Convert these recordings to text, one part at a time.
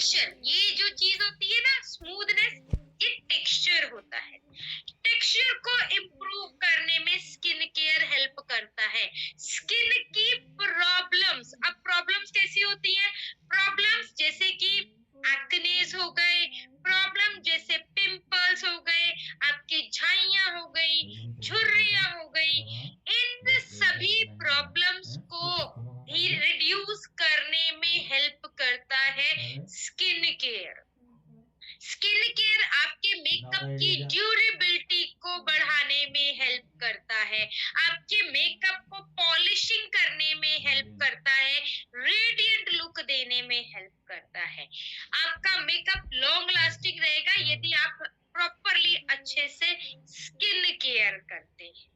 Texture, ये जो चीज होती है ना स्मूथनेस, ये टेक्सचर होता है। टेक्सचर को इम्प्रूव करने में स्किन केयर हेल्प करता है। स्किन की प्रॉब्लम्स, अब प्रॉब्लम्स कैसी होती है? प्रॉब्लम्स जैसे कि एक्नेस हो गए, प्रॉब्लम जैसे पिंपल्स हो गए, आपकी झाइयां हो गई, झुर्रियां हो गई, इन सभी प्रॉब्लम्स को ही रिड्यूस करने में हेल्प करता है स्किन केयर। स्किन केयर आपके मेकअप की ड्यूरेबिलिटी को बढ़ाने में हेल्प करता है, आपके मेकअप को पॉलिशिंग करने में हेल्प करता है, रेडिएंट लुक देने में हेल्प करता है। आपका मेकअप लॉन्ग लास्टिंग रहेगा यदि आप प्रॉपरली अच्छे से स्किन केयर करते हैं।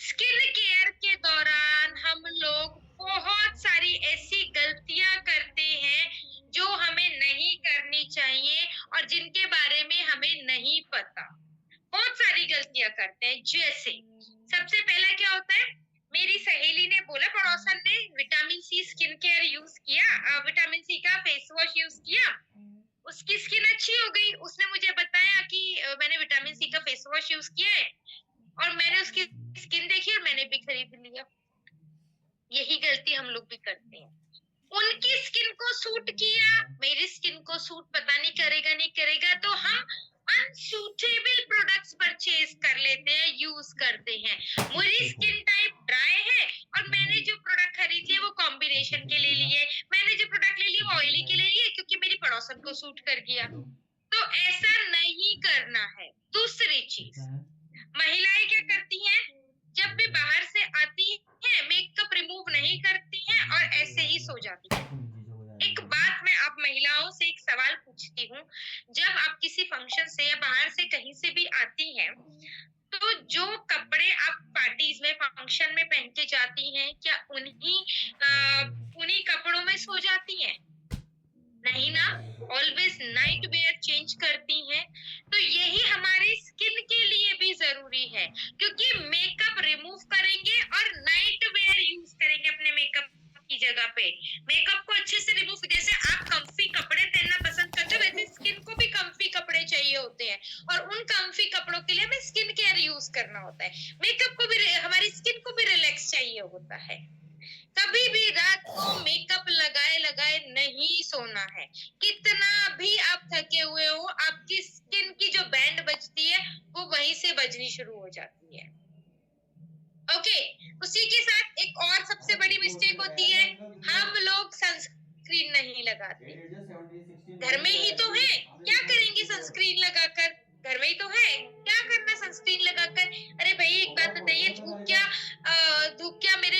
स्किन केयर के दौरान हम लोग बहुत सारी ऐसी गलतियां करते हैं जो हमें नहीं करनी चाहिए और जिनके बारे में हमें नहीं पता। बहुत सारी गलतियां करते हैं, जैसे सबसे पहला क्या होता है, मेरी सहेली ने बोला, पड़ोसन ने vitamin C skin care use किया, विटामिन सी का फेस वॉश यूज किया, उसकी स्किन अच्छी हो गई। उसने मुझे बताया कि मैंने विटामिन सी का फेस वॉश यूज किया है और मैंने उसकी स्किन देखी और मैंने भी खरीद लिया। यही गलती हम लोग भी करते हैं। उनकी स्किन को सूट किया, मेरी स्किन को सूट पता नहीं करेगा नहीं करेगा, तो हम अनसूटेबल प्रोडक्ट्स परचेज कर लेते हैं, यूज करते हैं। मेरी स्किन टाइप ड्राई है और मैंने जो प्रोडक्ट खरीद लिए वो कॉम्बिनेशन के लिए लिए, मैंने जो प्रोडक्ट ले लिए वो ऑयली के लिए लिए क्योंकि मेरी पड़ोसन को सूट कर गया। तो ऐसा नहीं करना है। दूसरी चीज, महिलाएं क्या करती हैं, जब भी बाहर से आती है मेकअप रिमूव नहीं करती हैं और ऐसे ही सो जाती हैं। एक बात मैं आप महिलाओं से एक सवाल पूछती हूँ, जब आप किसी फंक्शन से या बाहर से कहीं से भी आती हैं, तो जो कपड़े आप पार्टीज में फंक्शन में पहन के जाती हैं, क्या उन्हीं कपड़ों में सो जाती हैं? नहीं ना, ऑलवेज नाइट वेयर चेंज करती हैं। तो यही हमारी स्किन के लिए भी जरूरी है, क्योंकि मेकअप रिमूव करेंगे और नाइट वेयर यूज करेंगे अपने मेकअप की जगह पे। मेकअप को अच्छे से रिमूव, जैसे आप कंफी कपड़े पहनना पसंद करते हो वैसे स्किन को भी कंफी कपड़े चाहिए होते हैं, और उन कंफी कपड़ों के लिए हमें स्किन केयर यूज करना होता है। मेकअप को भी, हमारी स्किन को भी रिलैक्स चाहिए होता है। कभी भी रात को मेकअप लगाए लगाए नहीं सोना है। कितना भी आप थके हुए हो, आपकी स्किन की जो बैंड बजती है वो वहीं से बजनी शुरू हो जाती है। ओके, उसी के साथ एक और सबसे बड़ी मिस्टेक होती है, हम लोग सनस्क्रीन नहीं लगाते। घर में ही तो है, क्या करेंगे सनस्क्रीन लगाकर? घर में ही तो है, क्या करना सनस्क्रीन लगाकर? अरे भाई एक बात बताइए, धूप क्या मेरे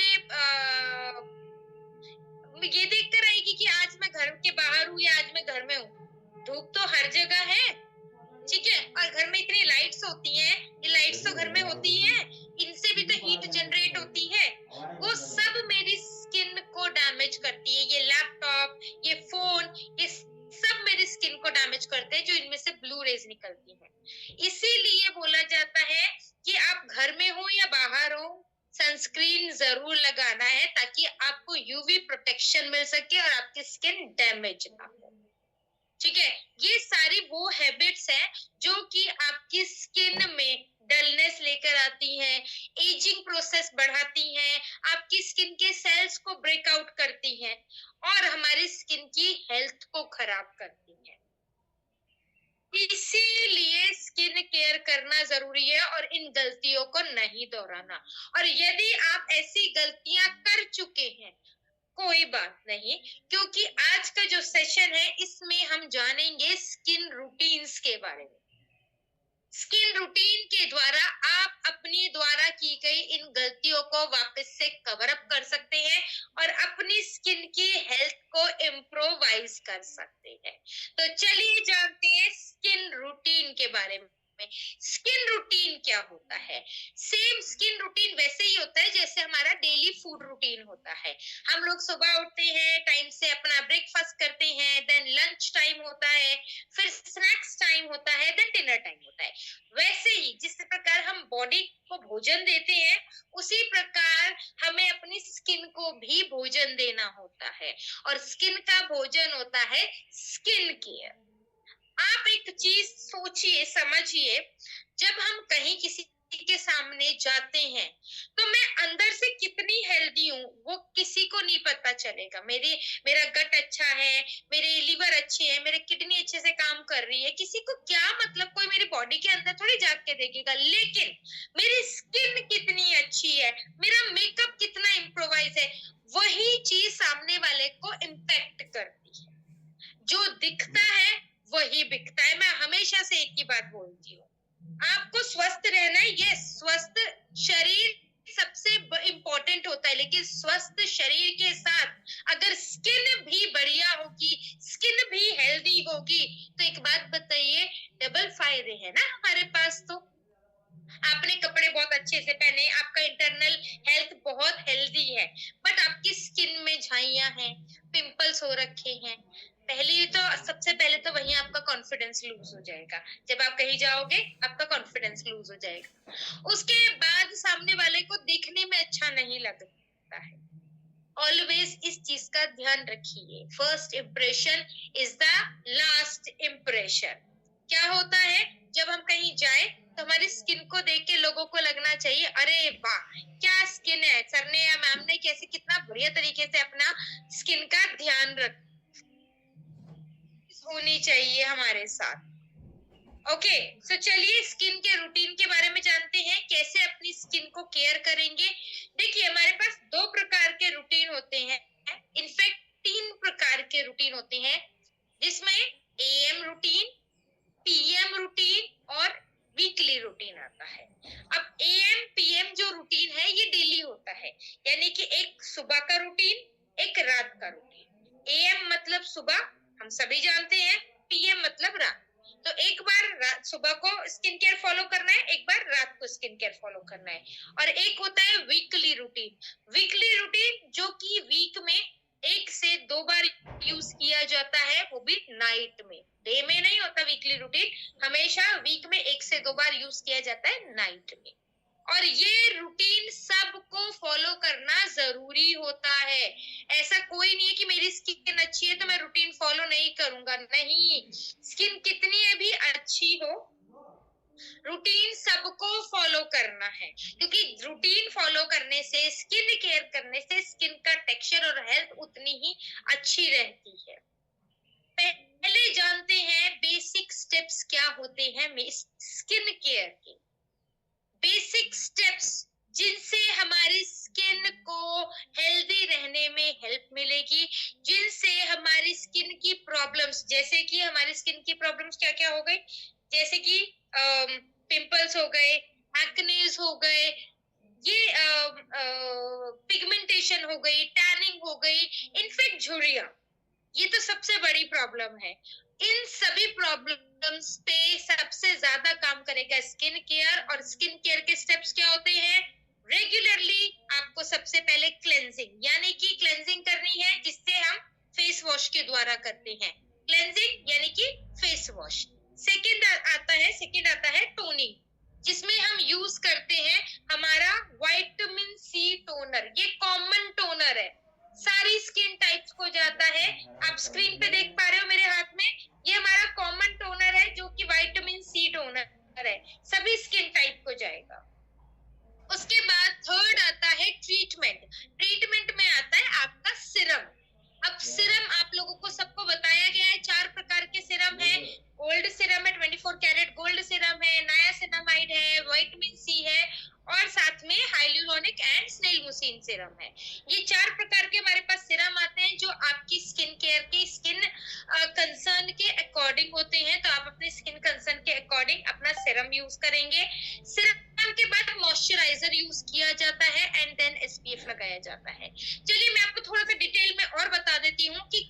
ये देखकर आएगी कि आज मैं घर के बाहर हूँ या आज मैं घर में हूँ? धूप तो हर जगह है, ठीक है। और घर में इतनी लाइट्स होती हैं, ये लाइट्स तो घर में होती हैं, इनसे भी तो हीट जनरेट होती है, वो सब मेरी स्किन को डैमेज करती है। ये लैपटॉप, ये फोन, ये सब मेरी स्किन को डैमेज करते हैं, जो इनमें से ब्लू रेज निकलती हैं। इसीलिए बोला जाता है कि आप घर में हो या बाहर हो, सनस्क्रीन जरूर लगाना है, ताकि आपको यूवी प्रोटेक्शन मिल सके और आपकी स्किन डैमेज ना हो। ठीक है, ये सारी वो हैबिट्स हैं जो कि आपकी स्किन में डलनेस लेकर आती हैं, एजिंग प्रोसेस बढ़ाती हैं, आपकी स्किन के सेल्स को ब्रेकआउट करती हैं और हमारी स्किन की हेल्थ को खराब करती हैं। इसीलिए स्किन केयर करना जरूरी है और इन गलतियों को नहीं दोहराना। और यदि आप ऐसी गलतियां कर चुके हैं, कोई बात नहीं, क्योंकि आज का जो सेशन है इसमें हम जानेंगे स्किन रूटीन्स के बारे में। स्किन रूटीन के द्वारा आप अपनी द्वारा की गई इन गलतियों को वापस से कवर अप कर सकते हैं और अपनी स्किन की हेल्थ को इम्प्रोवाइज कर सकते हैं। तो चलिए जानते हैं स्किन रूटीन के बारे में। स्किन रूटीन क्या होता है? सेम स्किन रूटीन वैसे ही होता है जैसे हमारा डेली फूड रूटीन होता है। हम लोग सुबह उठते हैं, टाइम से अपना ब्रेकफास्ट करते हैं, देन लंच टाइम होता है, फिर स्नैक्स टाइम होता है, देन डिनर टाइम होता है। वैसे ही जिस प्रकार हम बॉडी को भोजन देते हैं, उसी प्रकार हमें अपनी स्किन को भी भोजन देना होता है। और स्किन का भोजन होता है स्किन केयर। आप एक चीज सोचिए, समझिए, जब हम कहीं किसी के सामने जाते हैं तो मैं अंदर से कितनी हेल्दी हूँ वो किसी को नहीं पता चलेगा। मेरा गट अच्छा है, मेरे लिवर अच्छे हैं, मेरे किडनी अच्छे से काम कर रही है, किसी को क्या मतलब, कोई मेरी बॉडी के अंदर थोड़ी जाग के देखेगा। लेकिन मेरी स्किन कितनी अच्छी है, मेरा मेकअप कितना इम्प्रोवाइज है, वही चीज सामने वाले को इम्पैक्ट करती है। जो दिखता है वही बिकता है। मैं हमेशा से एक ही बात बोलती हूँ, आपको स्वस्थ रहना है, ये स्वस्थ शरीर सबसे इम्पोर्टेंट होता है, लेकिन स्वस्थ शरीर के साथ अगर स्किन भी बढ़िया होगी, स्किन भी हेल्दी होगी, तो एक बात बताइए, डबल फायदे हैं ना हमारे पास। तो आपने कपड़े बहुत अच्छे से पहने, आपका इंटरनल हेल्थ बहुत हेल्दी है, बट आपकी स्किन में झाइयां हैं, पिंपल्स हो रखे हैं, सबसे पहले तो वहीं आपका कॉन्फिडेंस लूज हो जाएगा। जब आप कहीं जाओगे आपका कॉन्फिडेंस लूज हो जाएगा, उसके बाद सामने वाले को देखने में अच्छा नहीं लगता है। ऑलवेज इस चीज का ध्यान रखिए, first impression is the last impression. क्या होता है, जब हम कहीं जाए तो हमारी स्किन को देख के लोगों को लगना चाहिए, अरे वाह क्या स्किन है, सर ने या मैम ने कैसे कितना बढ़िया तरीके से अपना स्किन का ध्यान रख होनी चाहिए हमारे साथ। ओके, सो चलिए स्किन के रूटीन के बारे में जानते हैं, कैसे अपनी स्किन को केयर करेंगे। देखिए हमारे पास दो प्रकार के रूटीन होते हैं, इनफैक्ट तीन प्रकार के रूटीन होते हैं, जिसमें एएम रूटीन, पीएम रूटीन और वीकली रूटीन आता है। अब एएम पीएम जो रूटीन है ये डेली होता है, यानी कि एक सुबह का रूटीन, एक रात का रूटीन। एएम मतलब सुबह, हम सभी जानते हैं, पीएम मतलब रात। तो एक बार सुबह को स्किन केयर फॉलो करना है, एक बार रात को स्किन केयर फॉलो करना है। और एक होता है वीकली रूटीन। वीकली रूटीन जो कि वीक में 1 से 2 बार यूज किया जाता है, वो भी नाइट में, डे में नहीं होता वीकली रूटीन, हमेशा वीक में 1 से 2 बार यूज किया जाता है नाइट में। और ये रूटीन सबको फॉलो करना जरूरी होता है। ऐसा कोई नहीं है कि मेरी स्किन अच्छी है तो मैं रूटीन फॉलो नहीं करूंगा, नहीं, स्किन कितनी भी अच्छी हो, रूटीन सबको फॉलो करना है, क्योंकि रूटीन फॉलो करने से, स्किन केयर करने से स्किन का टेक्सचर और हेल्थ उतनी ही अच्छी रहती है। पहले जानते हैं बेसिक स्टेप्स क्या होते हैं स्किन केयर के। बेसिक स्टेप्स जिनसे हमारी स्किन को हेल्दी रहने में हेल्प मिलेगी, जिनसे हमारी स्किन की प्रॉब्लम्स, जैसे कि हमारी स्किन की प्रॉब्लम्स क्या क्या हो गई, जैसे कि पिंपल्स हो गए, एक्नेस हो गए, ये पिगमेंटेशन हो गई, टैनिंग हो गई, इनफेक्ट झुर्रियां, ये तो सबसे बड़ी प्रॉब्लम है। इन सभी प्रॉब्लम्स पे सबसे ज्यादा काम करेगा स्किन केयर। और स्किन केयर के स्टेप्स क्या होते हैं, रेगुलरली आपको सबसे पहले क्लेंजिंग, यानी कि क्लेंजिंग करनी है, जिससे हम फेस वॉश के द्वारा करते हैं, क्लेंजिंग यानी कि फेस वॉश। सेकंड आता है टोनिंग, जिसमें हम यूज करते हैं हमारा विटामिन सी टोनर। ये कॉमन टोनर है, सारी स्किन टाइप्स को जाता है। आप स्क्रीन पे देख पा रहे हो मेरे हाथ में, ये हमारा कॉमन टोनर है जो कि विटामिन सी टोनर है, सभी स्किन टाइप को जाएगा। उसके बाद थर्ड आता है ट्रीटमेंट। ट्रीटमेंट में आता है आपका सिरम। अब सिरम आप लोगों को सबको बताया गया है, 4 प्रकार के सिरम है। गोल्ड सिरम है, 24 कैरेट गोल्ड सिरम है, नायासिनामाइड है, विटामिन सी है, और साथ में hyaluronic and snail Mohsin Siram है। ये 4 प्रकार के हमारे पास सिरम आते हैं, जो आपकी स्किन केयर के स्किन कंसर्न के अकॉर्डिंग होते हैं। तो आप अपने स्किन कंसर्न के अकॉर्डिंग अपना सिरम यूज करेंगे। सिरम के बाद मॉइस्चराइजर यूज किया जाता है एंड देन एसपीएफ लगाया जाता है। चलिए मैं आपको थोड़ा सा डिटेल में और बता देती हूँ कि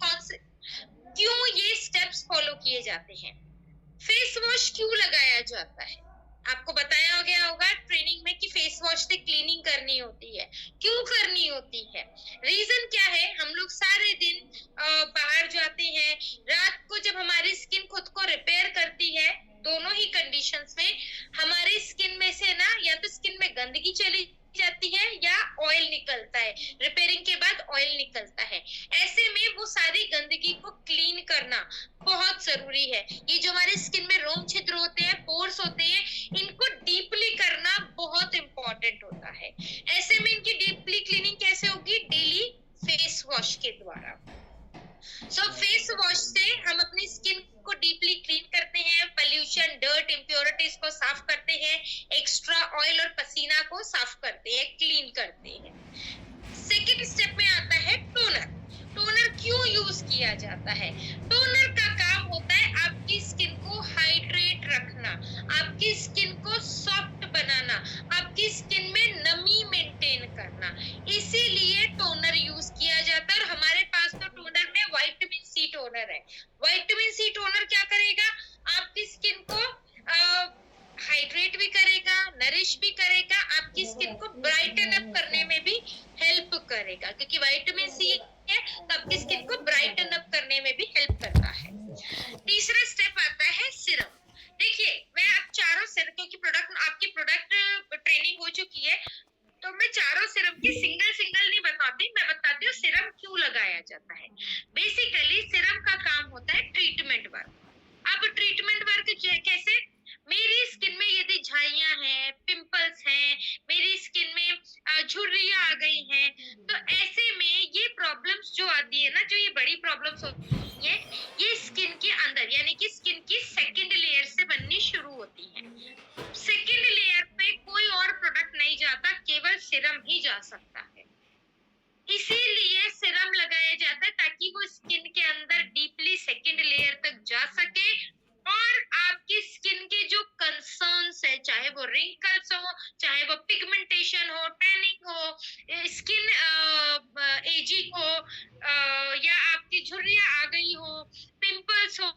क्यों ये स्टेप्स फॉलो किए जाते हैं। फेस वॉश क्यों लगाया जाता है, आपको बताया गया होगा ट्रेनिंग में कि फेस वॉश से क्लीनिंग करनी होती है। क्यों करनी होती है, रीजन क्या है, हम लोग सारे दिन बाहर जाते हैं, रात को जब हमारी स्किन खुद को रिपेयर करती है, दोनों ही कंडीशंस में हमारी स्किन में से ना या तो स्किन में गंदगी चली जाती है या ऑयल निकलता है, रिपेयरिंग के बाद ऑयल निकलता है। ऐसे में वो सारी गंदगी को क्लीन करना जरूरी है। ये जो हमारे स्किन में रोम छिद्र होते हैं, पोर्स होते हैं, इनको डीपली करना बहुत इंपॉर्टेंट होता है। ऐसे में इनकी डीपली क्लीनिंग कैसे होगी? डेली फेस वॉश के द्वारा। सो फेस वॉश से हम अपनी स्किन को डीपली क्लीन करते हैं, पोल्यूशन, डर्ट, इम्प्योरिटीज को साफ करते हैं, एक्स्ट्रा ऑयल और पसीना को साफ करते हैं, क्लीन करते हैं। सेकेंड स्टेप में आता है टोनर। टोनर क्यों यूज किया जाता है? टोनर का काम होता है आपकी स्किन को हाइड्रेट रखना, आपकी स्किन को सॉफ्ट बनाना, आपकी स्किन में नमी मेंटेन करना, इसीलिए टोनर यूज किया जाता है। और हमारे पास तो टोनर में विटामिन सी टोनर है। विटामिन सी टोनर क्या करेगा? आपकी स्किन को हाइड्रेट भी करेगा, नरिश भी करेगा, आपकी स्किन को ब्राइटन अप करने में भी हेल्प करेगा, क्योंकि विटामिन सी है तो आपकी स्किन को ब्राइटन अप करने में भी हेल्प करता है। तीसरा स्टेप आता है सीरम। देखिए, मैं आप चारों सीरम, क्योंकि प्रोडक्ट आपकी प्रोडक्ट ट्रेनिंग हो चुकी है, तो मैं चारों सीरम की सिंगल सिंगल नहीं बताती, मैं बताती हूँ सीरम क्यों लगाया जाता है। बेसिकली सीरम का काम होता है ट्रीटमेंट वर्क। अब ट्रीटमेंट वर्क कैसे? मेरी स्किन में यदि झाइयां हैं, पिंपल्स हैं, मेरी स्किन में झुर्रियां आ गई हैं, तो ऐसे में ये प्रॉब्लम्स जो आती है ना, जो ये बड़ी प्रॉब्लम्स होती है, ये स्किन के अंदर यानी कि स्किन की सेकंड लेयर से बननी शुरू होती है। सेकंड लेयर पे कोई और प्रोडक्ट नहीं जाता, केवल सीरम ही जा सकता है। इसीलिए सीरम लगाया जाता है ताकि वो स्किन के अंदर डीपली सेकंड लेयर तक जा सके और आपकी स्किन के जो कंसर्न्स है, चाहे वो रिंकल्स हो, चाहे वो पिगमेंटेशन हो, टैनिंग हो, स्किन एजिंग हो, या आपकी झुर्रियां आ गई हो, पिंपल्स हो,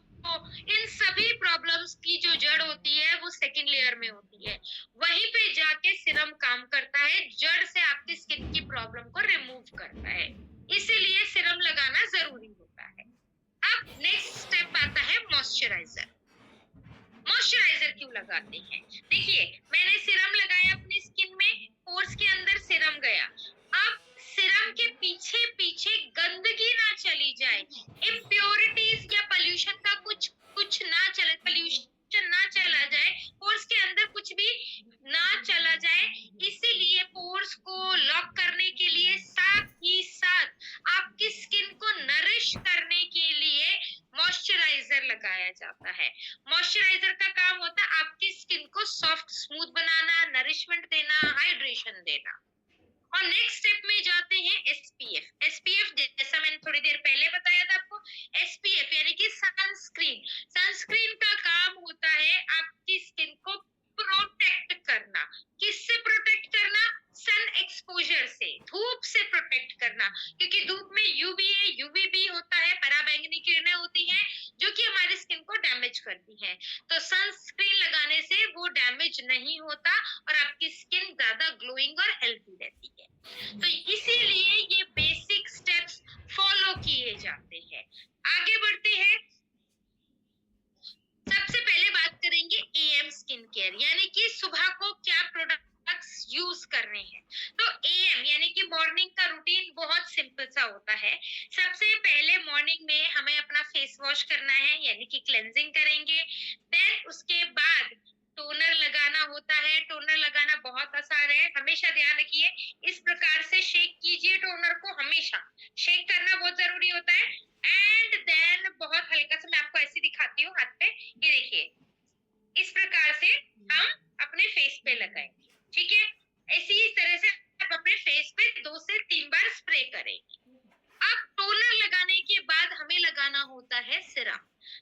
इन सभी प्रॉब्लम्स की जो जड़ होती है वो सेकंड लेयर में होती है। वहीं पे जाके सीरम काम करता है, जड़ से आपकी स्किन की प्रॉब्लम को रिमूव करता है, इसीलिए सीरम लगाना जरूरी होता है। अब नेक्स्ट स्टेप आता है मॉइस्चराइजर। मॉइस्चराइजर क्यों लगाते हैं? देखिए, मैंने सीरम लगाया अपनी स्किन में, पोर्स के अंदर सीरम गया, अब सीरम के पीछे पीछे गंदगी ना चली जाए, इम्प्योरिटीज या पोल्यूशन का कुछ ना चले, पोल्यूशन ना चला जाए, पोर्स के अंदर कुछ भी ना चला जाए, इसीलिए पोर्स को लॉक करने के लिए, साथ ही साथ आपकी स्किन को नरिश करने के लिए मॉइस्चराइजर लगाया जाता है। मॉइस्चराइजर का काम होता है आपकी स्किन को सॉफ्ट, स्मूथ बनाना, नरिशमेंट देना, हाइड्रेशन देना। और नेक्स्ट स्टेप में जाते हैं एसपीएफ। एसपीएफ जैसा मैंने थोड़ी देर पहले बताया था आपको, एसपीएफ यानी कि सनस्क्रीन। सनस्क्रीन का काम होता है आपकी स्किन को प्रोटेक्ट करना। किससे प्रोटेक्ट करना? सन एक्सपोजर से, धूप से प्रोटेक्ट करना, क्योंकि धूप में यूवीए, यूवीबी होता है, पराबैंगनी किरणें होती हैं जो कि हमारी स्किन को डैमेज करती हैं। तो सनस्क्रीन लगाने से वो डैमेज नहीं होता और आपकी स्किन ज्यादा ग्लोइंग और हेल्थी रहती है। तो इसीलिए ये बेसिक स्टेप्स फॉलो किए जाते हैं। आगे बढ़ते हैं, सबसे पहले बात करेंगे एएम स्किन केयर, यानी कि सुबह को क्या प्रोडक्ट्स यूज करने हैं। तो एएम यानी कि मॉर्निंग का रूटीन बहुत सिंपल सा होता है। सबसे पहले मॉर्निंग में हमें अपना फेस वॉश करना है, यानी कि क्लेंजिंग करेंगे। देन उसके बाद टोनर लगाना होता है। टोनर लगाना बहुत आसान है, हमेशा ध्यान रखिए, इस प्रकार से शेक कीजिए टोनर को, हमेशा शेक करना बहुत जरूरी होता है। एंड देन बहुत हल्का सा, मैं आपको ऐसे दिखाती हूँ हाथ पे, ये देखिए, इस प्रकार से हम अपने फेस पे लगाएंगे, ठीक है। इसी तरह से आप अपने फेस पे 2 से 3 बार स्प्रे करेंगे। अब टोनर लगाने के बाद हमें लगाना होता है सीरम।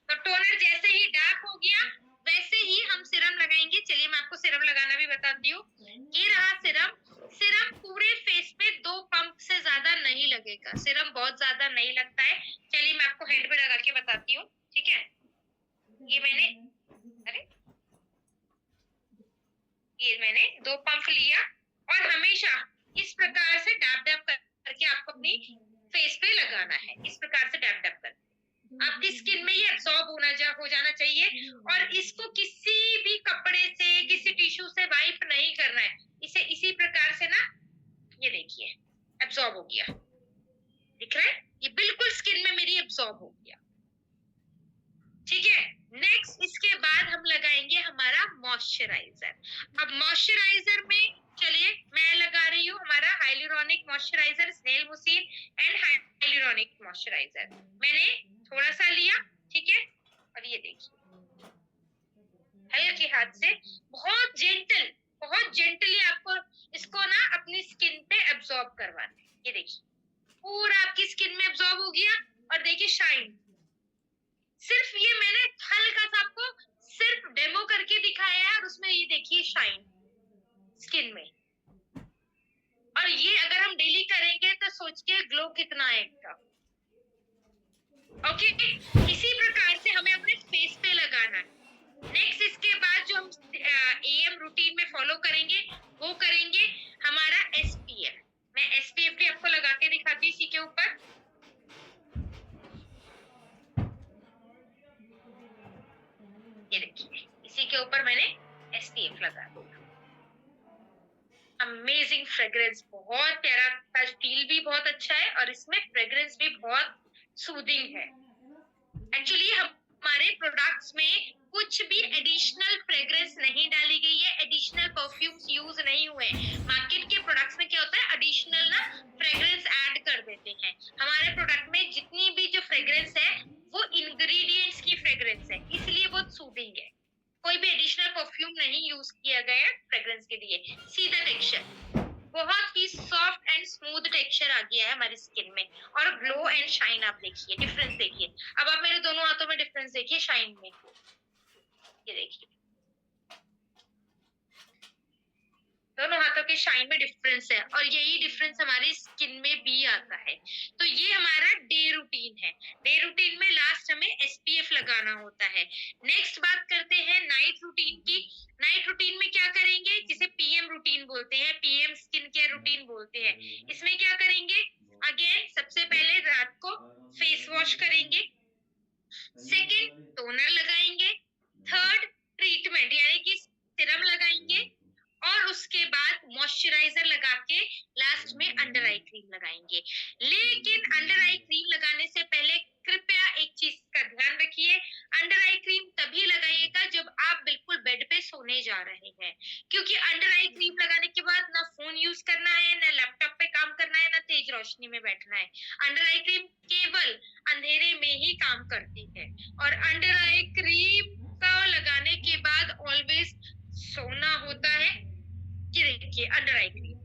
तो टोनर जैसे ही डार्क हो गया वैसे ही हम सीरम लगाएंगे। चलिए मैं आपको सीरम लगाना भी बताती हूँ। ये रहा सीरम। सीरम पूरे फेस पे 2 पंप से ज्यादा नहीं लगेगा, सीरम बहुत ज्यादा नहीं लगता है। चलिए मैं आपको हेड पे लगा के बताती हूँ, ठीक है। ये मैंने 2 पंप लिया और हमेशा इस प्रकार से डैब डैब करके आपको अपनी फेस पे लगाना है, इस प्रकार से डैब डैब करके आपकी स्किन में ये एब्सॉर्ब हो जाना चाहिए। और इसको किसी भी कपड़े से, किसी टिश्यू से वाइप नहीं करना है, इसे इसी प्रकार से ना, ये देखिए एब्सॉर्ब हो गया, दिख रहा है, ये बिल्कुल स्किन में मेरी एब्सॉर्ब हो गया, ठीक है। हम लगाएंगे हमारा मॉइस्चराइजर। अब मॉइस्चराइजर में चलिए मैं लगा रही हूँ हमारा hyaluronic moisturiser, snail mucin and hyaluronic moisturiser. मैंने थोड़ा सा लिया, ठीक है, और ये देखिए हल्के हाथ से बहुत जेंटली आपको इसको ना अपनी स्किन पे एब्जॉर्ब करवाना है। ये देखिए पूरा आपकी स्किन में एब्जॉर्ब हो गया, और देखिए शाइन। सिर्फ ये मैंने हल्का सा आपको सिर्फ डेमो करके दिखाया है, और उसमें ये देखिए शाइन स्किन में। और ये अगर हम डेली करेंगे तो सोच के ग्लो कितना आएगा। ओके, इसी प्रकार से हमें अपने फेस पे लगाना है। नेक्स्ट इसके बाद जो हम एएम रूटीन में फॉलो करेंगे वो करेंगे हमारा एसपीएफ। मैं एसपीएफ भी आपको लगा के दिखाती हूँ इसी के ऊपर। ये देखिए इसी के ऊपर मैंने एसपीएफ लगा दिया। अमेजिंग फ्रेग्रेंस, बहुत प्यारा, फील भी बहुत अच्छा है और इसमें फ्रेग्रेंस भी बहुत सूदिंग है। एक्चुअली हमारे प्रोडक्ट्स में कुछ भी एडिशनल फ्रेग्रेंस नहीं डाली गई है, एडिशनल परफ्यूम्स यूज नहीं हुए। मार्केट के प्रोडक्ट्स में क्या होता है, एडिशनल ना फ्रेग्रेंस ऐड कर देते हैं। हमारे प्रोडक्ट में जितनी भी जो फ्रेग्रेंस है वो इंग्रेडिएंट्स की फ्रेग्रेंस है, इसलिए बहुत सूदिंग है। कोई भी एडिशनल परफ्यूम नहीं यूज किया गया फ्रेग्रेंस के लिए। सी द टेक्सचर, बहुत ही सॉफ्ट एंड स्मूथ टेक्सचर आ गया है हमारी स्किन में, और ग्लो एंड शाइन आप देखिए, डिफरेंस देखिए। अब आप मेरे दोनों हाथों में डिफरेंस देखिए शाइन में, ये देखिए दोनों हाथों के शाइन में डिफरेंस है, और यही डिफरेंस हमारी स्किन में भी आता है। तो ये हमारा डे रूटीन है। डे रूटीन में लास्ट हमें एसपीएफ लगाना होता है। नेक्स्ट बात करते हैं नाइट रूटीन की। नाइट रूटीन में क्या करेंगे, जिसे पीएम रूटीन बोलते हैं, पीएम स्किन केयर रूटीन बोलते हैं। इसमें क्या करेंगे, अगेन सबसे पहले रात को फेस वॉश करेंगे, सेकेंड टोनर लगाएंगे, थर्ड ट्रीटमेंट यानी कि सिरम लगाएंगे, और उसके बाद मॉइस्चराइजर लगा के लास्ट में अंडर आई क्रीम लगाएंगे। लेकिन अंडर आई क्रीम लगाने से पहले कृपया एक चीज का ध्यान रखिए, अंडर आई क्रीम तभी लगाइएगा जब आप बिल्कुल बेड पे सोने जा रहे हैं, क्योंकि अंडर आई क्रीम लगाने के बाद ना फोन यूज करना है, ना लैपटॉप पे काम करना है, ना तेज रोशनी में बैठना है। अंडर आई क्रीम केवल अंधेरे में ही काम करती है, और अंडर आई क्रीम का लगाने के बाद ऑलवेज सोना होता है। ये देखिए अंडर आई क्रीम,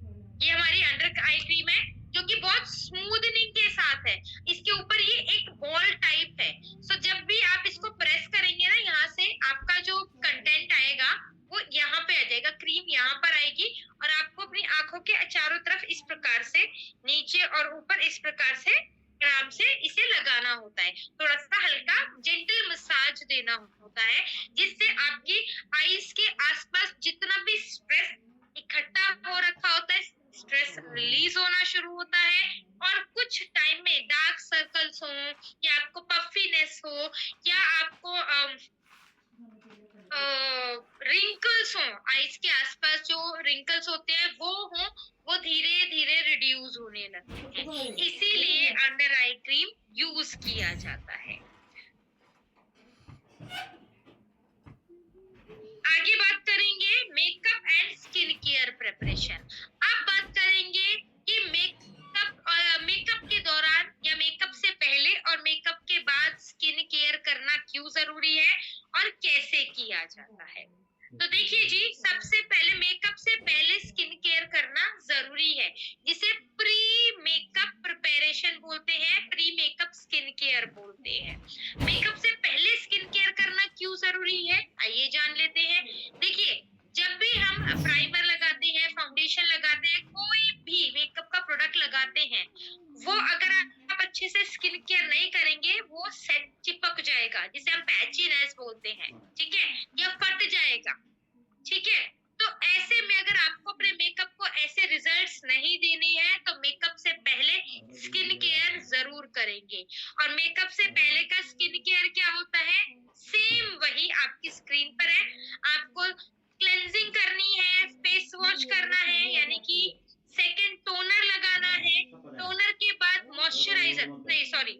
ये हमारी अंडर आई क्रीम है जो कि बहुत स्मूथनिंग के साथ है। इसके ऊपर ये एक बॉल टाइप है, सो जब भी आप इसको प्रेस करेंगे ना, यहाँ से आपका जो कंटेंट आएगा वो यहाँ पे आ जाएगा, क्रीम यहाँ पर आएगी, और आपको अपनी आंखों के चारों तरफ इस प्रकार से नीचे और ऊपर इस प्रकार से आराम से इसे लगाना होता है। थोड़ा सा हल्का जेंटल मसाज देना होता है, जिससे आपकी आईज के आसपास जितना भी स्ट्रेस इकट्ठा हो रखा होता है, स्ट्रेस रिलीज होना शुरू होता है, और कुछ टाइम में डार्क सर्कल्स हो, या आपको पफीनेस हो, या आपको रिंकल्स हो, आईज के आसपास जो रिंकल्स होते हैं वो धीरे धीरे रिड्यूस होने लगते हैं, इसीलिए अंडर आई क्रीम यूज किया जाता है। आगे बात करेंगे makeup and skin care preparation. अब बात करेंगे कि मेकअप के दौरान या मेकअप से पहले और मेकअप के बाद स्किन केयर करना क्यों जरूरी है और कैसे किया जाता है। तो देखिए जी, सबसे पहले मेकअप से पहले स्किन केयर करना जरूरी है, जिसे प्री मेकअप प्रिपरेशन बोलते हैं, प्री मेकअप स्किन केयर बोलते हैं। मेकअप से पहले स्किन केयर करना क्यों जरूरी है, आइए जान लेते हैं। देखिए, जब भी हम प्राइमर लगाते हैं, फाउंडेशन लगाते हैं, कोई भी मेकअप का प्रोडक्ट लगाते हैं, वो अगर आप अच्छे से स्किन केयर नहीं करेंगे वो सेट चिपक जाएगा, जिसे हम पैचीनेस बोलते हैं, ठीक है, या फट जाएगा, ठीक है। तो ऐसे में अगर आपको अपने मेकअप को ऐसे रिजल्ट्स नहीं देने हैं तो मेकअप से पहले स्किन केयर जरूर करेंगे। और मेकअप से पहले का स्किन केयर क्या होता है, सेम वही आपकी स्क्रीन पर है। आपको क्लेंजिंग करनी है, फेस वॉश करना है, यानी कि सेकंड टोनर लगाना है, टोनर के बाद मॉइस्चराइजर, नहीं सॉरी,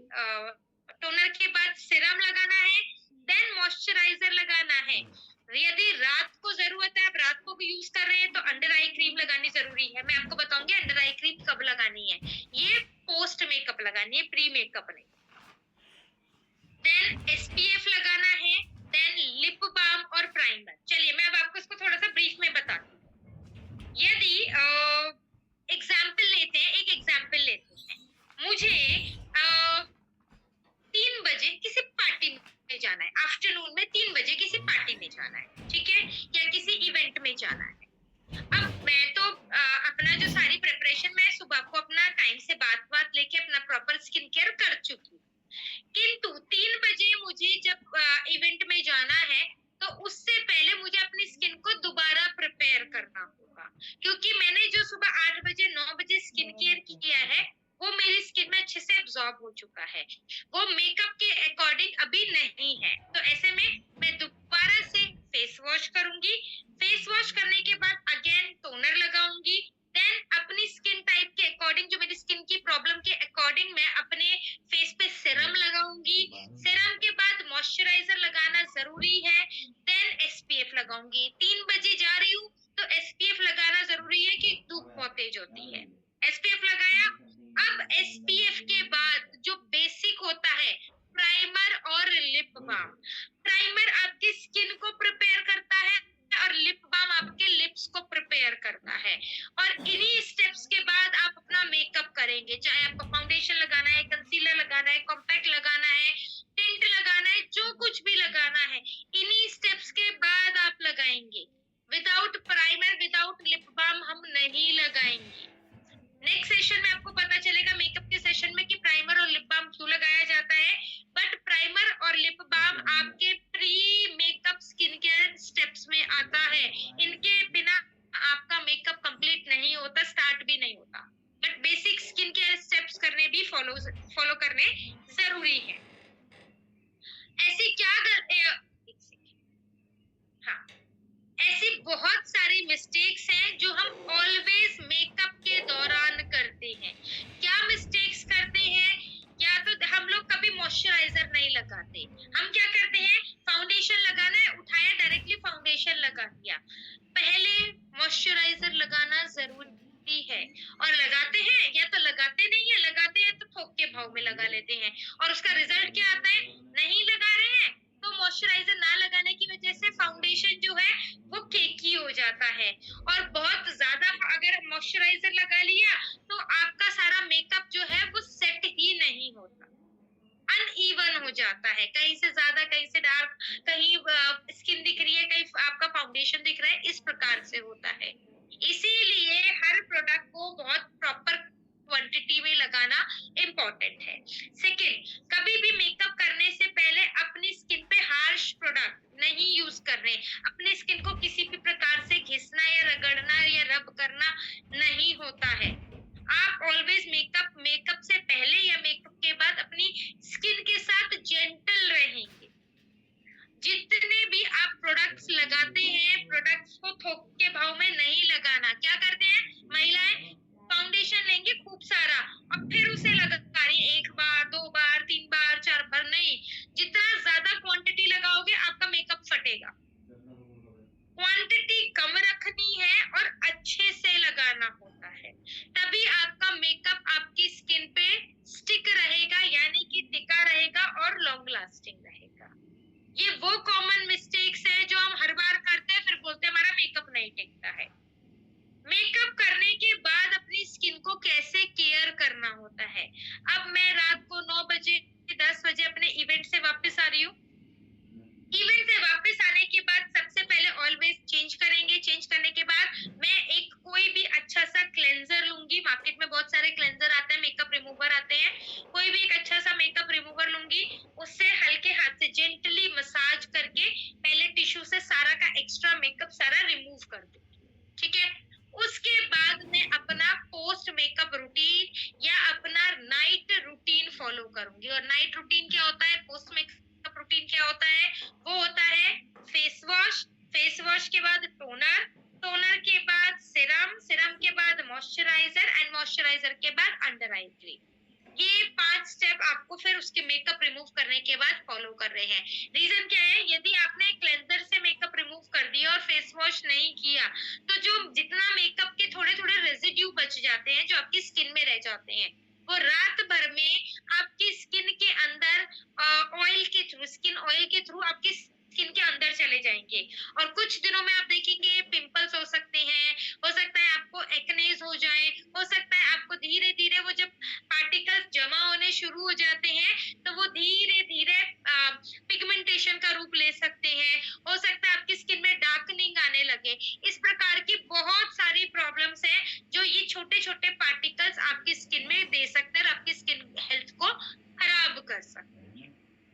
टोनर के बाद सिरम लगाना है, देन मॉइस्चराइजर लगाना है, लगानी है, प्री मेकअप नहीं। देन एसपीएफ लगाना है, देन लिप बाम और प्राइमर। चलिए मैं अब आपको इसको थोड़ा सा ब्रीफ में बताती हूँ। यदि एग्जाम्पल लेते हैं, एक एग्जाम्पल लेते हैं, मुझे 3 बजे किसी पार्टी में जाना है, आफ्टरनून में 3 बजे किसी पार्टी में जाना है, ठीक है, या किसी इवेंट में जाना है। अब मैं तो अपना जो सारी प्रिपरेशन, मैं सुबह को अपना टाइम से बात लेके अपना प्रॉपर स्किन केयर कर चुकी हूँ, किंतु 3 बजे मुझे जब इवेंट में जाना है तो उससे पहले मुझे अपनी स्किन को दोबारा प्रिपेयर करना होगा, क्योंकि मैंने जो सुबह 8 बजे 9 बजे स्किन केयर किया है वो मेरी स्किन में अच्छे से एब्जॉर्ब हो चुका है, वो मेकअप के अकॉर्डिंग अभी नहीं है। तो ऐसे में मैं दोबारा से फेस वॉश करूंगी, फेस वॉश करने के बाद अगेन टोनर लगाऊंगी, देन अपनी स्किन टाइप के अकॉर्डिंग, जो मेरी स्किन की प्रॉब्लम के अकॉर्डिंग मैं अपने फेस पे सीरम लगाऊंगी, सीरम के बाद मॉइस्चराइजर लगाना जरूरी है, देन एसपीएफ लगाऊंगी। 3 बजे जा रही हूँ तो एसपीएफ लगाना जरूरी है कि धूप बहुत तेज होती है। एसपीएफ लगाया, अब एसपीएफ के बाद जो बेसिक होता है प्राइमर और लिप बाम। प्राइमर आपकी स्किन को प्रिपेयर करता है और लिप बाम आपके लिप्स को प्रिपेयर करता है, और इन्हीं स्टेप्स के बाद आप अपना मेकअप करेंगे, चाहे आपको फाउंडेशन लगाना है, कंसीलर लगाना है, कॉम्पैक्ट लगाना है, टिंट लगाना है, जो कुछ भी लगाना है इन्हीं स्टेप्स के बाद आप लगाएंगे। Without primer without lip balm हम नहीं लगाएंगे। नेक्स्ट सेशन में आपको पता चलेगा मेकअप के सेशन में कि प्राइमर और लिप बाम क्यों लगाया जाता है, बट प्राइमर और लिप बाम आपके pre makeup skin care steps में आता है, इनके बिना आपका मेकअप कंप्लीट नहीं होता, स्टार्ट भी नहीं होता, but basic skin care steps करने भी फॉलो करने जरूरी है। ऐसी क्या हाँ, ऐसी बहुत सारी मिस्टेक्स हैं जो हम ऑलवेज मेकअप के दौरान करते हैं। क्या मिस्टेक्स करते हैं? या तो हम लोग कभी मॉइस्चराइजर नहीं लगाते, हम क्या करते हैं, फाउंडेशन लगाना है, उठाया डायरेक्टली फाउंडेशन लगा दिया। पहले मॉइस्चराइजर लगाना जरूरी है, और लगाते हैं या तो लगाते नहीं है, लगाते हैं तो थोक के भाव में लगा लेते हैं, और उसका रिजल्ट क्या आता है, नहीं लगा रहे हैं तो मॉइस्चराइजर ना लगाने की वजह से फाउंडेशन जो है वो केकी हो जाता है, और बहुत ज्यादा अगर मॉइस्चराइजर लगा लिया तो आपका सारा मेकअप जो है वो सेट ही नहीं होता, अनइवन हो जाता है, कहीं से ज्यादा कहीं से डार्क, कहीं स्किन दिख रही है, कहीं आपका फाउंडेशन दिख रहा है, इस प्रकार से होता है। इसीलिए हर प्रोडक्ट को बहुत प्रॉपर क्वांटिटी में लगाना इम्पोर्टेंट है। सेकेंड, कभी भी मेकअप करने से पहले अपनी स्किन पे हार्श प्रोडक्ट नहीं यूज करने, अपने स्किन को किसी भी प्रकार से घिसना या रगड़ना या रब करना नहीं होता है। आप ऑलवेज मेकअप से पहले या मेकअप के बाद अपनी स्किन के साथ जेंटल रहेंगे। जितने भी आप प्रोडक्ट्स लगाते हैं, प्रोडक्ट्स को थोक के भाव में नहीं लगाना। क्या करते हैं महिलाएं, फाउंडेशन लेंगे खूब सारा और फिर उसे लगा रही है, 1 बार 2 बार 3 बार 4 बार, नहीं, जितना ज्यादा क्वांटिटी लगाओगे आपका मेकअप फटेगा। क्वांटिटी कम रखनी है और अच्छे से लगाना होता है, तभी आपका मेकअप आपकी स्किन पे स्टिक रहेगा, यानी कि टिका रहेगा और लॉन्ग लास्टिंग रहेगा। ये वो कॉमन मिस्टेक्स है जो हम हर बार करते हैं, फिर बोलते हैं हमारा मेकअप नहीं टिकता है। मेकअप करने के बाद अपनी स्किन को कैसे केयर करना होता है। अब मैं रात को 9 बजे 10 बजे अपने इवेंट से वापस आ रही हूँ, इवेंट से वापस आने के बाद सबसे पहले ऑलवेज चेंज करेंगे, चेंज करने के बाद मैं एक कोई भी अच्छा सा क्लेंजर लूंगी, मार्केट में बहुत सारे क्लेंजर आते हैं, मेकअप रिमूवर आते हैं, कोई भी एक अच्छा सा मेकअप रिमूवर लूंगी, उससे हल्के हाथ से जेंटली मसाज करके पहले टिश्यू से सारा का एक्स्ट्रा मेकअप सारा रिमूव कर दूंगी, ठीक है। उसके बाद मैं अपना पोस्ट मेकअप रूटीन या अपना नाइट रूटीन फॉलो करूंगी। और नाइट रूटीन क्या होता है, पोस्ट मेकअप रूटीन क्या होता है, वो होता है फेस वॉश, फेस वॉश के बाद टोनर, टोनर के बाद सीरम, सीरम के बाद मॉइस्चराइजर एंड मॉइस्चराइजर के बाद अंडर आई क्रीम। ये 5 स्टेप आपको फिर उसके मेकअप रिमूव करने के बाद फॉलो कर रहे हैं। रीजन क्या है, यदि आपने क्लेंजर से मेकअप रिमूव कर दिया और फेस वॉश नहीं किया तो जो जितना मेकअप के थोड़े थोड़े रेजिड्यू बच जाते हैं जो आपकी स्किन में रह जाते हैं वो रात भर में आपकी स्किन के अंदर ऑयल के थ्रू, स्किन ऑयल के थ्रू आपकी स्किन के अंदर चले जाएंगे और कुछ दिनों में आप देखेंगे पिंपल्स हो सकते हैं, हो सकता है आपको एक्नेज हो जाए, हो सकता है आपको धीरे धीरे वो जब पार्टिकल्स जमा होने शुरू हो जाते हैं तो वो धीरे धीरे पिगमेंटेशन का रूप ले सकते हैं, हो सकता है आपकी स्किन में डार्कनिंग आने लगे। इस प्रकार की बहुत सारी प्रॉब्लम्स हैं जो ये छोटे छोटे पार्टिकल्स आपकी स्किन में दे सकते हैं और आपकी स्किन हेल्थ को खराब कर सकते हैं।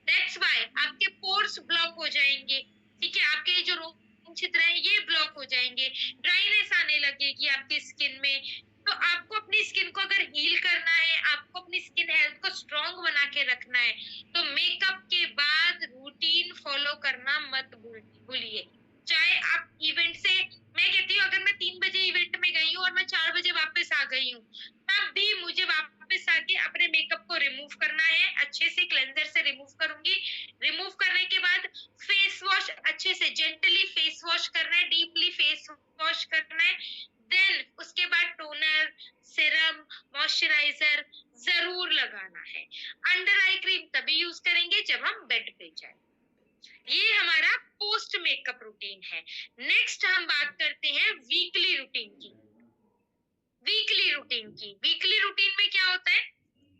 दैट्स व्हाई आपके पोर्स ब्लॉक हो जाएंगे, ठीक है, आपके जो रोम छिद्र हैं ये ब्लॉक हो जाएंगे, ड्राइनेस आने लगेगी आपकी स्किन में। तो आपको अपनी स्किन को अगर हील करना है, आपको अपनी स्किन हेल्थ को स्ट्रॉन्ग बना के रखना है, तो मेकअप के बाद रूटीन फॉलो करना मत भूलिए। चाहे आप इवेंट से, मैं कहती हूँ अगर मैं 3 बजे इवेंट में गई हूँ और मैं 4 बजे वापस आ गई हूँ, तब भी मुझे वापस आके अपने मेकअप को रिमूव करना है, अच्छे से क्लेंजर से रिमूव करूंगी। रिमूव करने के बाद फेस वॉश अच्छे से जेंटली फेस वॉश करना है, डीपली फेस वॉश करना है। देन उसके बाद टोनर, सीरम, मॉइस्चराइजर जरूर लगाना है। अंडर आई क्रीम तभी यूज करेंगे जब हम बेड पे जाए। ये हमारा पोस्ट मेकअप रूटीन है। नेक्स्ट हम बात करते हैं वीकली रूटीन की। वीकली रूटीन में क्या होता है?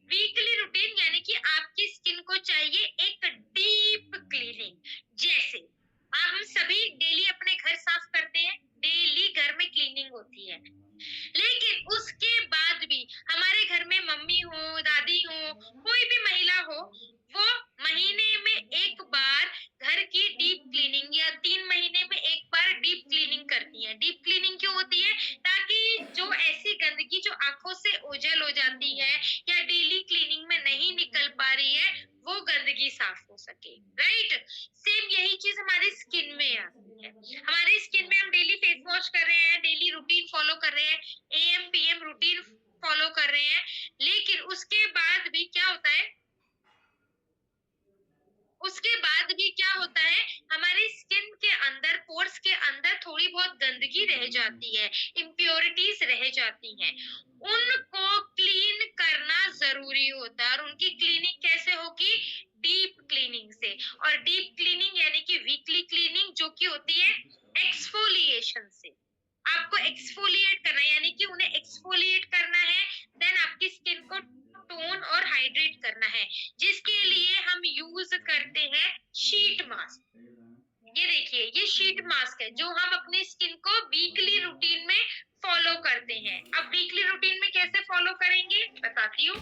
वीकली रूटीन यानी कि आपकी स्किन को चाहिए एक डीप क्लीनिंग। जैसे हम सभी डेली अपने घर साफ करते हैं, डेली घर में क्लीनिंग होती है, लेकिन उसके बाद भी हमारे घर में मम्मी हो, दादी हो, कोई भी महिला हो, वो महीने में एक बार घर की डीप क्लीनिंग या 3 महीने में एक बार डीप क्लीनिंग करती है। डीप क्लीनिंग क्यों होती है? ताकि जो ऐसी गंदगी जो आंखों से ओझल हो जाती है या डेली क्लीनिंग में नहीं निकल पा रही है, वो गंदगी साफ हो सके। राइट, सेम यही चीज हमारी स्किन में आती है। हमारी स्किन में हम डेली फेस वॉश कर रहे हैं, डेली रूटीन फॉलो कर रहे हैं, एएम पीएम रूटीन फॉलो कर रहे हैं, लेकिन उसके बाद भी क्या होता है, हमारी स्किन के अंदर, पोर्स के अंदर थोड़ी बहुत गंदगी रह जाती है, इम्प्योरिटीज रह जाती हैं। उनको क्लीन करना जरूरी होता है और उनकी क्लीनिंग कैसे होगी? डीप क्लीनिंग से। और डीप क्लीनिंग यानी कि वीकली क्लीनिंग जो कि होती है एक्सफोलिएशन से। आपको एक्सफोलिएट करना है, यानी कि उन्हें एक्सफोलिएट करना है, देन आपकी स्किन को टोन और हाइड्रेट करना है, जिसके लिए हम यूज करते हैं शीट मास्क। ये देखिए, ये शीट मास्क है जो हम अपनी स्किन को वीकली रूटीन में फॉलो करते हैं। अब वीकली रूटीन में कैसे फॉलो करेंगे बताती हूँ।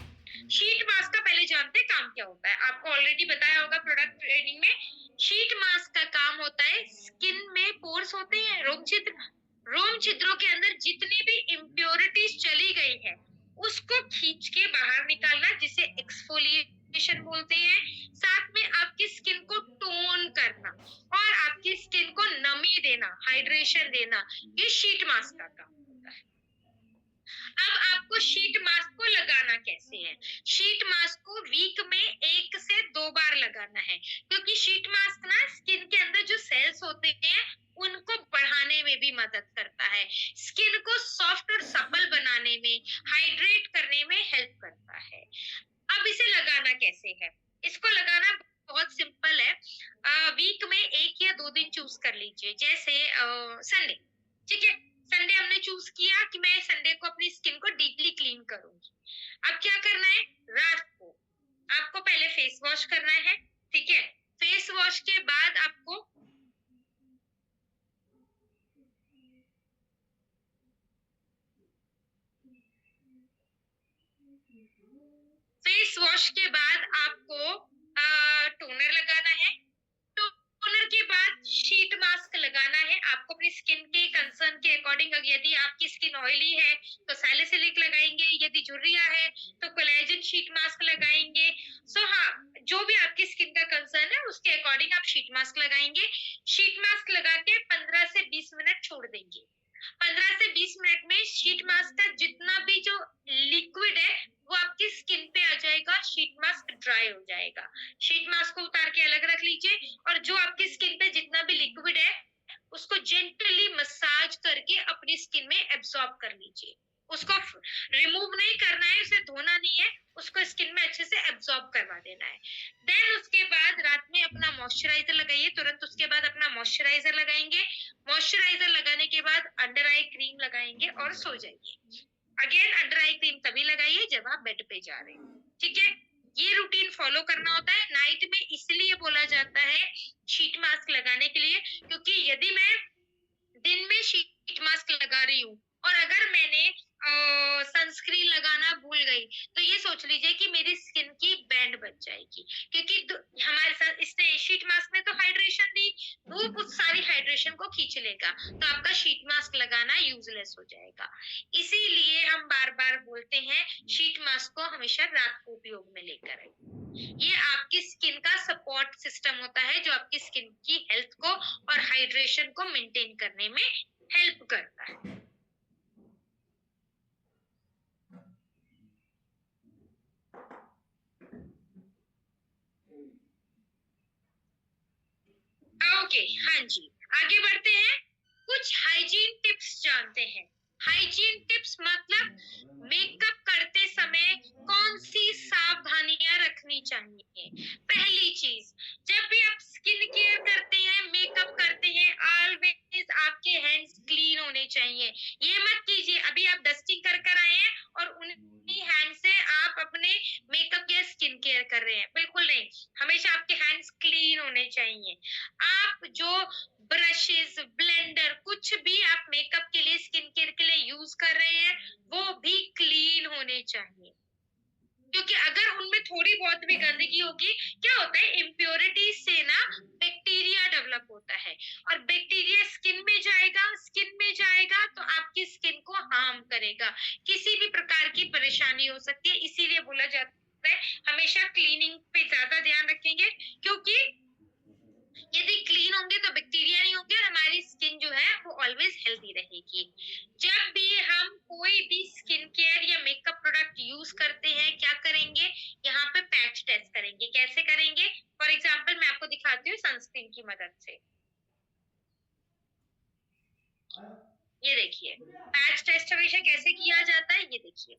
शीट मास्क का पहले जानते हैं काम क्या होता है। आपको ऑलरेडी बताया होगा प्रोडक्ट ट्रेनिंग में। शीट मास्क का काम होता है, स्किन में पोर्स होते हैं, रोम छिद्र, रोम छिद्रों के अंदर जितनी भी इम्प्योरिटीज चली गई है उसको खींच के बाहर निकालना, जिसे एक्सफोलिएशन बोलते हैं। साथ में आपकी स्किन को टोन करना और आपकी स्किन को नमी देना, हाइड्रेशन देना, ये शीट मास्क का काम होता है। अब आपको शीट मास्क को लगाना कैसे है? शीट मास्क को वीक में 1 से 2 बार लगाना है, क्योंकि शीट मास्क ना स्किन के अंदर जो सेल्स होते हैं उनको बढ़ाने में भी मदद करता है, स्किन को सॉफ्ट और सपल बनाने में, हाइड्रेट करने में हेल्प करता है। अब इसे लगाना कैसे है? इसको लगाना बहुत सिंपल है। वीक में 1 या 2 दिन चूज कर लीजिए, जैसे संडे, ठीक है, संडे हमने चूज किया कि मैं संडे को अपनी स्किन को डीपली क्लीन करूंगी। अब क्या करना है? रात को आपको पहले फेस वॉश करना है, ठीक है। फेस वॉश के बाद आपको टोनर लगाना है। टोनर के बाद शीट मास्क लगाना है। आपको अपनी स्किन के कंसर्न के अकॉर्डिंग, यदि आपकी स्किन ऑयली है तो सैलिसिलिक लगाएंगे, यदि झुर्रियां है तो कोलेजन शीट मास्क लगाएंगे। हाँ, जो भी आपकी स्किन का कंसर्न है उसके अकॉर्डिंग आप शीट मास्क लगाएंगे। शीट मास्क लगा के 15 से 20 मिनट छोड़ देंगे। 15 से 20 मिनट में शीट मास्क का जितना भी जो लिक्विड है वो आपकी स्किन पे आ जाएगा, शीट मास्क ड्राई हो जाएगा। शीट मास्क को उतार के अलग रख लीजिए और जो आपकी स्किन पे जितना भी लिक्विड है उसको जेंटली मसाज करके अपनी स्किन में एब्सॉर्ब कर लीजिए। उसको रिमूव नहीं करना है, उसे धोना नहीं है, अब्सॉर्ब करवा देना है। देन उसके बाद रात में अपना मॉइस्चराइजर लगाइए, तुरंत उसके बाद अपना मॉइस्चराइजर लगाएंगे। मॉइस्चराइजर लगाने के बाद अंडर आई क्रीम लगाएंगे और सो जाइए। अगेन अंडर आई क्रीम तभी लगाइए जब आप बेड पे जा रहे हैं, ठीक है। ये रूटीन फॉलो करना होता है। नाइट में इसलिए बोला जाता है शीट मास्क लगाने के लिए, क्योंकि यदि मैं दिन में शीट मास्क लगा रही हूँ और अगर मैंने सनस्क्रीन लगाना भूल गई, तो ये सोच लीजिए कि मेरी स्किन की बैंड बच जाएगी, क्योंकि हमारे साथ इसने शीट मास्क में तो हाइड्रेशन दी, धूप उस सारी हाइड्रेशन को खींच लेगा, तो आपका शीट मास्क लगाना यूजलेस हो जाएगा। इसीलिए हम बार बार बोलते हैं शीट मास्क को हमेशा रात को उपयोग में लेकर आइए। ये आपकी स्किन का सपोर्ट सिस्टम होता है जो आपकी स्किन की हेल्थ को और हाइड्रेशन को मेंटेन करने में हेल्प करता है। ओके, हाँ जी, आगे बढ़ते हैं। कुछ हाइजीन टिप्स जानते हैं। हाइजीन टिप्स मतलब मेकअप करते समय कौन सी सावधानियां रखनी चाहिए। पहली चीज, जब भी आप स्किन केयर करते हैं, मेकअप करते हैं, ऑलवेज आपके हैंड्स क्लीन होने चाहिए। ये मत कीजिए अभी आप डस्टिंग कर कर आए हैं और उन्हीं हैंड से आप अपने मेकअप या स्किन केयर कर रहे हैं, बिल्कुल नहीं। हमेशा आपके हैंड्स क्लीन होने चाहिए। आप जो ब्रशेस, ब्लेंडर, कुछ भी आप मेकअप के लिए, स्किन केयर के लिए यूज कर रहे हैं, वो भी क्लीन होने चाहिए, क्योंकि अगर उनमें थोड़ी बहुत भी गंदगी होगी, क्या होता है, इम्प्योरिटी से ना बैक्टीरिया डेवलप होता है और बैक्टीरिया स्किन में जाएगा, स्किन में जाएगा तो आपकी स्किन को हार्म करेगा, किसी भी प्रकार की परेशानी हो सकती है। इसीलिए बोला जाता है हमेशा क्लीनिंग पे ज्यादा ध्यान रखेंगे, क्योंकि यदि क्लीन होंगे तो बैक्टीरिया नहीं होंगे और हमारी स्किन जो है वो ऑलवेज हेल्दी रहेगी। जब भी हम कोई भी स्किन केयर या मेकअप प्रोडक्ट यूज करते हैं, क्या करेंगे, यहाँ पे पैच टेस्ट करेंगे। कैसे करेंगे, फॉर एग्जाम्पल मैं आपको दिखाती हूँ सनस्क्रीन की मदद से। ये देखिए, पैच टेस्ट हमेशा कैसे किया जाता है, ये देखिए,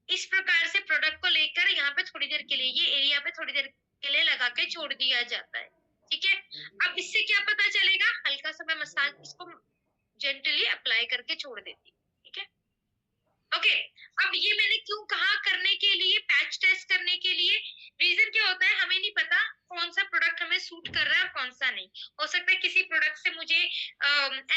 इस प्रकार से प्रोडक्ट को लेकर यहाँ पे थोड़ी देर के लिए, ये एरिया पे थोड़ी देर के लिए लगा के छोड़ दिया जाता है, ठीक है। अब इससे क्या पता चलेगा, हल्का सा मैं मसाज इसको जेंटली अप्लाई करके छोड़ देती हूँ, ठीक है। ओके, अब ये मैंने क्यों कहा करने के लिए, पैच टेस्ट करने के लिए। रीजन क्या होता है, हमें नहीं पता कौन सा प्रोडक्ट हमें सूट कर रहा है और कौन सा नहीं। हो सकता है किसी प्रोडक्ट से मुझे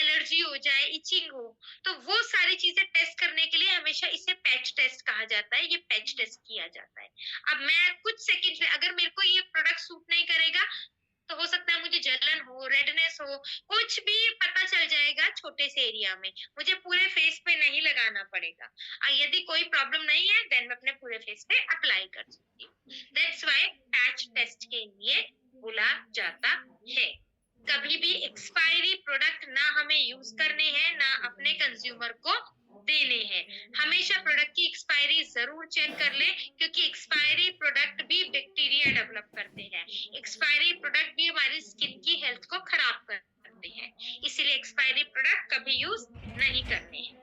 एलर्जी हो जाए, इचिंग हो, तो वो सारी चीजें टेस्ट करने के लिए हमेशा इसे पैच टेस्ट कहा जाता है, ये पैच टेस्ट किया जाता है। अब मैं कुछ सेकंड में, अगर मेरे को ये प्रोडक्ट सूट नहीं करेगा, तो हो सकता है मुझे जलन हो, रेडनेस हो, कुछ भी पता चल जाएगा छोटे से एरिया में, मुझे पूरे फेस पे नहीं लगाना पड़ेगा। यदि कोई प्रॉब्लम नहीं है देन मैं अपने पूरे फेस पे अप्लाई कर सकती हूँ। दैट्स व्हाई पैच टेस्ट के लिए बोला जाता है। कभी भी एक्सपायरी प्रोडक्ट ना हमें यूज करने हैं, ना अपने कंज्यूमर को देने हैं। हमेशा प्रोडक्ट की एक्सपायरी जरूर चेक कर ले, क्योंकि एक्सपायरी प्रोडक्ट भी बैक्टीरिया डेवलप करते हैं, एक्सपायरी प्रोडक्ट भी हमारी स्किन की हेल्थ को खराब करते हैं, इसीलिए एक्सपायरी प्रोडक्ट कभी यूज नहीं करने हैं।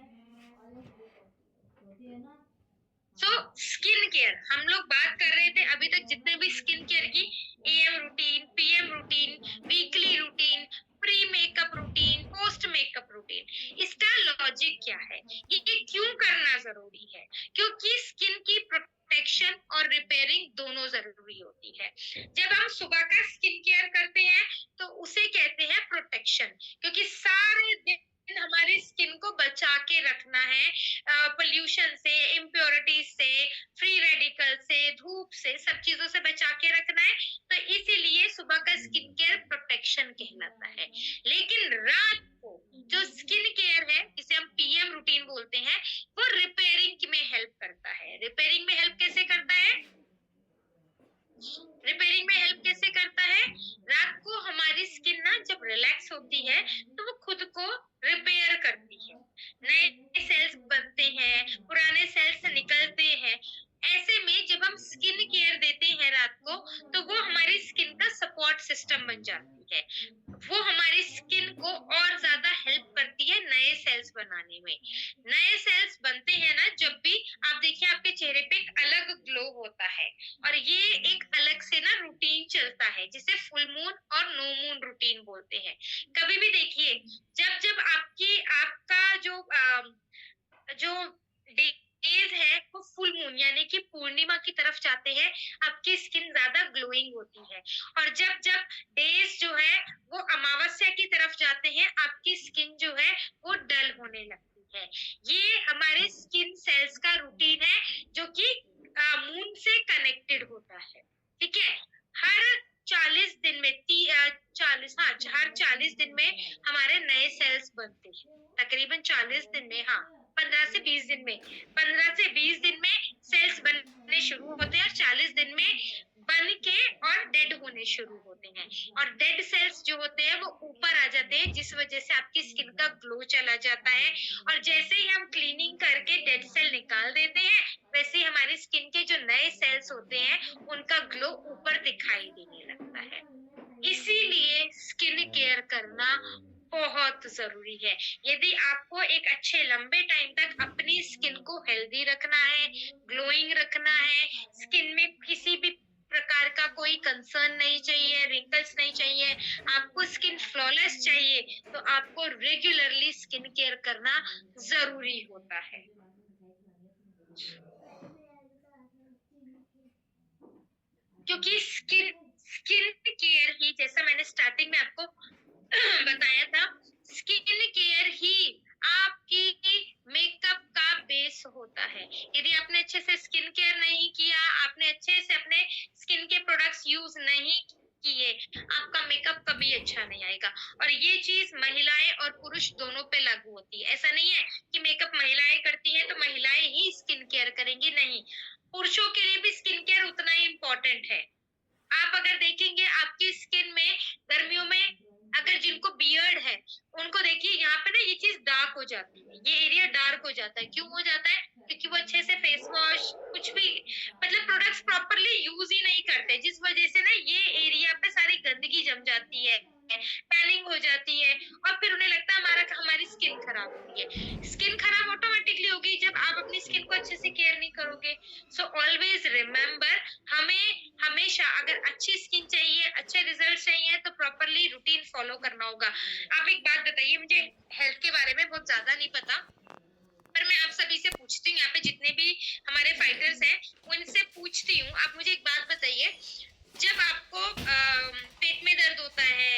स्किन केयर हम लोग बात कर रहे थे अभी तक, जितने भी स्किन केयर की am routine, PM routine, weekly routine, pre makeup routine, post makeup routine, इसका लॉजिक क्या है, ये क्यों करना जरूरी है, क्योंकि स्किन की प्रोटेक्शन और रिपेयरिंग दोनों जरूरी होती है। जब हम सुबह का स्किन केयर करते हैं तो उसे कहते हैं प्रोटेक्शन, क्योंकि सारे दिन हमारी स्किन को बचा के रखना है पोल्यूशन से, इम्प्योरिटीज से, फ्री रेडिकल से, धूप से, सब चीजों से बचा के रखना है, तो इसीलिए सुबह का स्किन केयर प्रोटेक्शन कहलाता है। लेकिन रात को जो स्किन केयर है, जिसे हम पीएम रूटीन बोलते हैं, वो रिपेयरिंग में हेल्प करता है। रिपेयरिंग में हेल्प कैसे करता है, रिपेयरिंग में हेल्प कैसे करता है, रात को हमारी स्किन ना जब रिलैक्स होती है तो वो खुद को रिपेयर करती है, नए सेल्स बनते हैं, पुराने सेल्स निकलते हैं। ऐसे में जब हम स्किन केयर देते हैं रात को, तो वो हमारी स्किन का सपोर्ट सिस्टम बन जाता जाती है, वो हमारी स्किन को और ज्यादा हेल्प करती है नए सेल्स बनाने में। नए सेल्स बनते हैं ना जब भी, आप देखिए आपके चेहरे पे एक अलग ग्लो होता है, और ये एक अलग से ना रूटीन चलता है जिसे फुल मून और नो मून रूटीन बोलते हैं। कभी भी देखिए, जब जब आपका जो डेज है वो फुल मून यानी कि पूर्णिमा की तरफ जाते हैं, आपकी स्किन ज्यादा ग्लोइंग होती है। और जब जब डेज जो है वो अमावस्या की तरफ जाते हैं, आपकी स्किन जो है वो डल होने लगती है। ये हमारे स्किन सेल्स का रूटीन है जो कि मून से कनेक्टेड होता है। ठीक है, हर 40 दिन में 40 दिन में हमारे नए सेल्स बनते हैं, तकरीबन 40 दिन में, हाँ 15 से 20 दिन में, 15 से 20 दिन में सेल्स बनने शुरू होते हैं और 40 दिन में बन के और डेड होने शुरू होते हैं। और डेड सेल्स जो होते हैं वो ऊपर आ जाते हैं, जिस वजह से आपकी स्किन का ग्लो चला जाता है। और जैसे ही हम क्लीनिंग करके डेड सेल निकाल देते हैं, वैसे ही हमारी स्किन के जो नए सेल्स होते हैं उनका ग्लो ऊपर दिखाई देने लगता है। इसीलिए स्किन केयर करना बहुत जरूरी है। यदि आपको एक अच्छे लंबे टाइम तक अपनी स्किन को हेल्दी रखना है, ग्लोइंग रखना है, स्किन में किसी भी प्रकार का कोई कंसर्न नहीं चाहिए, रिंकल्स नहीं चाहिए, आपको स्किन फ्लॉलेस चाहिए, तो आपको रेगुलरली स्किन केयर करना जरूरी होता है। क्योंकि स्किन स्किन केयर ही, जैसा मैंने स्टार्टिंग में आपको बताया था, स्किन केयर ही आपकी मेकअप का बेस होता है। यदि आपने अच्छे से स्किन केयर नहीं किया, आपने अच्छे से अपने स्किन के प्रोडक्ट्स यूज नहीं किए, आपका मेकअप कभी अच्छा नहीं आएगा। और ये चीज महिलाएं और पुरुष दोनों पे लागू होती है। ऐसा नहीं है कि मेकअप महिलाएं करती हैं तो महिलाएं ही स्किन केयर करेंगी, नहीं, पुरुषों के लिए भी स्किन केयर उतना ही इम्पोर्टेंट है। आप अगर देखेंगे आपकी स्किन में गर्मियों में, अगर जिनको बियर्ड है उनको देखिए यहाँ पे ना ये चीज डार्क हो जाती है, ये एरिया डार्क हो जाता है। क्यों हो जाता है? क्योंकि वो अच्छे से फेस वॉश कुछ भी मतलब प्रोडक्ट्स प्रॉपरली यूज ही नहीं करते, जिस वजह से ना ये एरिया पे सारी गंदगी जम जाती है, टैनिंग हो जाती है, और फिर उन्हें लगता है हमारी स्किन खराब हो रही है। स्किन खराब ऑटोमेटिकली होगी जब आप अपनी स्किन को अच्छे से केयर नहीं करोगे। सो ऑलवेज रिमेम्बर, हमें हमेशा अगर अच्छी स्किन चाहिए, अच्छे रिजल्ट चाहिए, तो प्रॉपरली रूटीन फॉलो करना होगा। आप एक बात बताइए, मुझे हेल्थ के बारे में बहुत ज्यादा नहीं पता, पर मैं आप सभी से पूछती हूँ, यहाँ पे जितने भी हमारे फाइटर्स हैं उनसे पूछती हूँ, आप मुझे एक बात बताइए, जब आपको पेट में दर्द होता है